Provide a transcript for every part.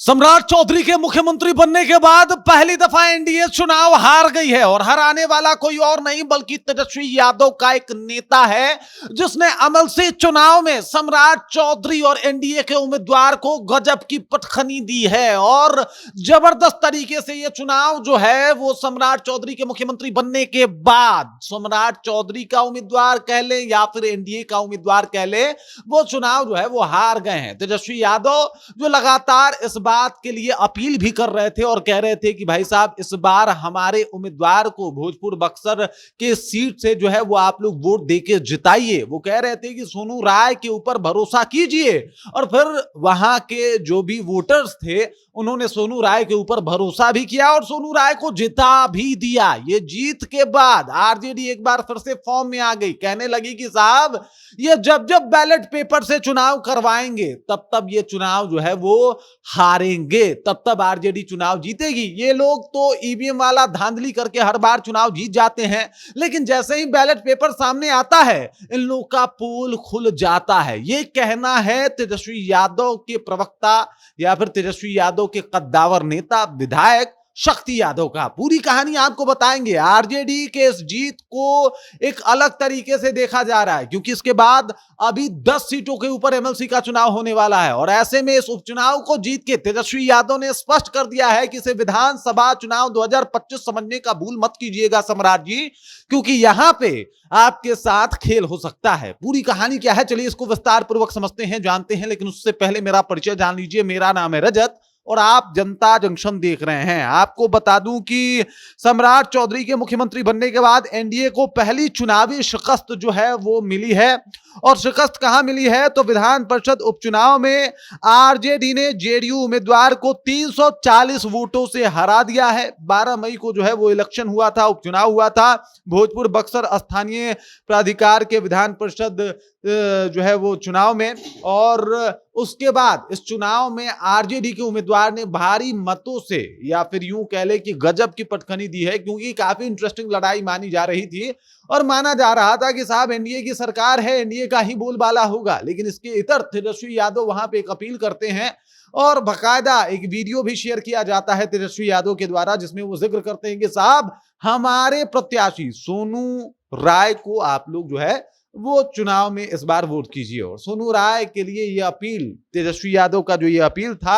सम्राट चौधरी के मुख्यमंत्री बनने के बाद पहली दफा एनडीए चुनाव हार गई है और हराने वाला कोई और नहीं बल्कि तेजस्वी यादव का एक नेता है जिसने अमलसी चुनाव में सम्राट चौधरी और एनडीए के उम्मीदवार को गजब की पटखनी दी है और जबरदस्त तरीके से यह चुनाव जो है वो सम्राट चौधरी के मुख्यमंत्री बनने के बाद सम्राट चौधरी का उम्मीदवार कह ले या फिर एनडीए का उम्मीदवार कह ले, वो चुनाव जो है वो हार गए हैं। तेजस्वी यादव जो लगातार इस बात के लिए अपील भी कर रहे थे और कह रहे थे कि भाई साहब इस बार हमारे उम्मीदवार को भोजपुर बक्सर के सीट से जो है वो आप लोग वोट देके जिताइए। वो कह रहे थे कि सोनू राय के ऊपर भरोसा कीजिए और फिर वहां के जो भी वोटर्स थे उन्होंने सोनू राय के ऊपर भरोसा भी किया और सोनू राय को जिता भी दिया। ये जीत के बाद आरजेडी एक बार फिर से फॉर्म में आ गई, कहने लगी कि साहब ये जब जब बैलेट पेपर से चुनाव करवाएंगे तब तब ये चुनाव जो है वो हारेंगे, तब तब आरजेडी चुनाव जीतेगी। ये लोग तो ईवीएम वाला धांधली करके हर बार चुनाव जीत जाते हैं, लेकिन जैसे ही बैलेट पेपर सामने आता है इन लोगों का पोल खुल जाता है। ये कहना है तेजस्वी यादव के प्रवक्ता या फिर तेजस्वी यादव के कद्दावर नेता विधायक शक्ति यादव का। पूरी कहानी आपको बताएंगे। आरजेडी के इस जीत को एक अलग तरीके से देखा जा रहा है क्योंकि इसके बाद अभी 10 सीटों के ऊपर एमएलसी का चुनाव होने वाला है और ऐसे में इस उपचुनाव को जीत के तेजस्वी यादव ने स्पष्ट कर दिया है कि इसे विधानसभा चुनाव 2025 समझने का भूल मत कीजिएगा सम्राट जी, क्योंकि यहां पे आपके साथ खेल हो सकता है। पूरी कहानी क्या है चलिए इसको विस्तार पूर्वक समझते हैं, जानते हैं, लेकिन उससे पहले मेरा परिचय जान लीजिए। मेरा नाम है रजत और आप जनता जंक्शन देख रहे हैं। आपको बता दूं कि सम्राट चौधरी के मुख्यमंत्री बनने के बाद एनडीए को पहली चुनावी शिकस्त जो है वो मिली है और शिकस्त कहां मिली है तो विधान परिषद उपचुनाव में आरजेडी ने जेडीयू उम्मीदवार को 340 वोटों से हरा दिया है। 12 मई को जो है वो इलेक्शन हुआ था, उपचुनाव हुआ था भोजपुर बक्सर स्थानीय प्राधिकार के विधान परिषद जो है वो चुनाव में, और उसके बाद इस चुनाव में आरजेडी के उम्मीदवार ने भारी मतों से या फिर यूं कह ले कि गजब की पटखनी दी है क्योंकि काफी इंटरेस्टिंग लड़ाई मानी जा रही थी और माना जा रहा था कि साहब एनडीए की सरकार है, एनडीए का ही बोलबाला होगा। लेकिन इसके इतर तेजस्वी यादव वहां पे एक अपील करते हैं और बाकायदा एक वीडियो भी शेयर किया जाता है तेजस्वी यादव के द्वारा जिसमें वो जिक्र करते हैं कि साहब हमारे प्रत्याशी सोनू राय को आप लोग जो है वो चुनाव में इस बार वोट कीजिए। और सोनू राय के लिए यह अपील, तेजस्वी यादव का जो ये अपील था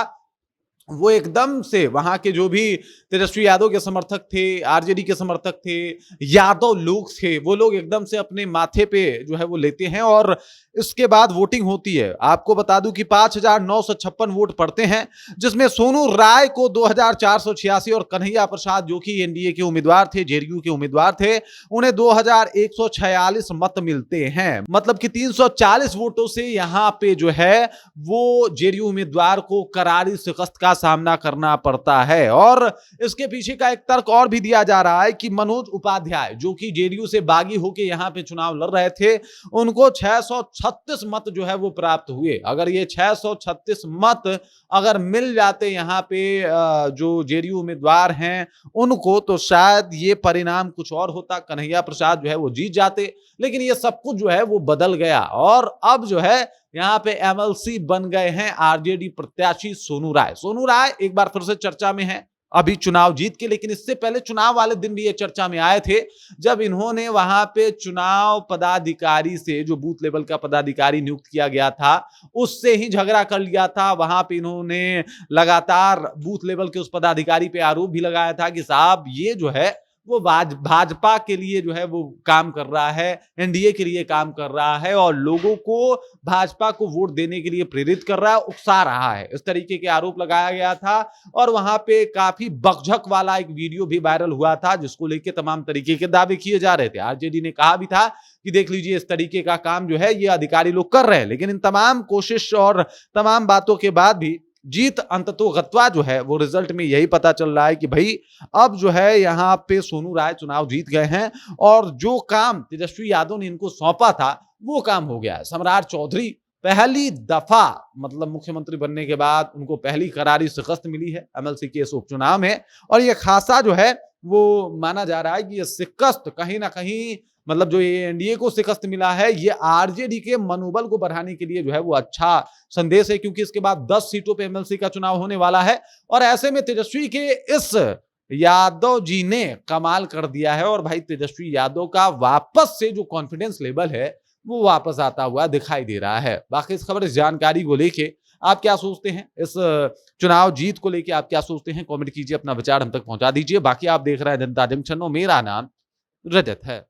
वो एकदम से वहां के जो भी तेजस्वी यादव के समर्थक थे, आरजेडी के समर्थक थे, यादव लोग थे, वो लोग एकदम से अपने माथे पे जो है वो लेते हैं और इसके बाद वोटिंग होती है। आपको बता दूं कि 5,956 वोट पड़ते हैं जिसमें सोनू राय को 2,486 और कन्हैया प्रसाद जो कि एनडीए के उम्मीदवार थे, जेडीयू के उम्मीदवार थे, उन्हें 2,146 मत मिलते हैं। मतलब कि 340 वोटों से यहां पे जो है वो जेडीयू उम्मीदवार को करारी शिकस्त का सामना करना पड़ता है। और इसके पीछे का एक तर्क और भी दिया जा रहा है कि मनोज उपाध्याय जो कि जेडीयू से बागी होकर यहां पे चुनाव लड़ रहे थे, उनको 636 मत जो है वो प्राप्त हुए। अगर ये 636 मत अगर मिल जाते यहां पे जो जेडीयू उम्मीदवार हैं उनको, तो शायद ये परिणाम कुछ और होता, कन्हैया प्रसाद जो है वो जीत जाते। लेकिन ये सब कुछ जो है वो बदल गया और अब जो है यहां पे एमएलसी बन गए हैं आरजेडी प्रत्याशी सोनू राय। सोनू राय एक बार फिर से चर्चा में है अभी चुनाव जीत के, लेकिन इससे पहले चुनाव वाले दिन भी ये चर्चा में आए थे जब इन्होंने वहां पे चुनाव पदाधिकारी से, जो बूथ लेवल का पदाधिकारी नियुक्त किया गया था, उससे ही झगड़ा कर लिया था। वहां पे इन्होंने लगातार बूथ लेवल के उस पदाधिकारी पे आरोप भी लगाया था कि साहब ये जो है वो भाजपा के लिए जो है वो काम कर रहा है, एनडीए के लिए काम कर रहा है और लोगों को भाजपा को वोट देने के लिए प्रेरित कर रहा है, उकसा रहा है। इस तरीके के आरोप लगाया गया था और वहां पे काफी बकझक वाला एक वीडियो भी वायरल हुआ था जिसको लेके तमाम तरीके के दावे किए जा रहे थे। आरजेडी ने कहा भी था कि देख लीजिए इस तरीके का काम जो है ये अधिकारी लोग कर रहे हैं। लेकिन इन तमाम कोशिश और तमाम बातों के बाद भी जीत अंततोगत्वा जो है वो रिजल्ट में यही पता चल रहा है कि भाई अब जो है यहाँ पे सोनू राय चुनाव जीत गए हैं और जो काम तेजस्वी यादव ने इनको सौंपा था वो काम हो गया है। सम्राट चौधरी पहली दफा मतलब मुख्यमंत्री बनने के बाद उनको पहली करारी शिकस्त मिली है एमएलसी के इस उपचुनाव में और ये खासा जो है वो माना जा रहा है कि ये शिकस्त कहीं ना कहीं मतलब जो ये एनडीए को शिकस्त मिला है, ये आरजेडी के मनोबल को बढ़ाने के लिए जो है वो अच्छा संदेश है, क्योंकि इसके बाद 10 सीटों पे एमएलसी का चुनाव होने वाला है। और ऐसे में तेजस्वी के इस यादव जी ने कमाल कर दिया है और भाई तेजस्वी यादव का वापस से जो कॉन्फिडेंस लेवल है वो वापस आता हुआ दिखाई दे रहा है। बाकी इस खबर, इस जानकारी को लेके आप क्या सोचते हैं, इस चुनाव जीत को लेके आप क्या सोचते हैं, कमेंट कीजिए, अपना विचार हम तक पहुंचा दीजिए। बाकी आप देख रहे हैं जनता जंक्शन, मेरा नाम रजत है।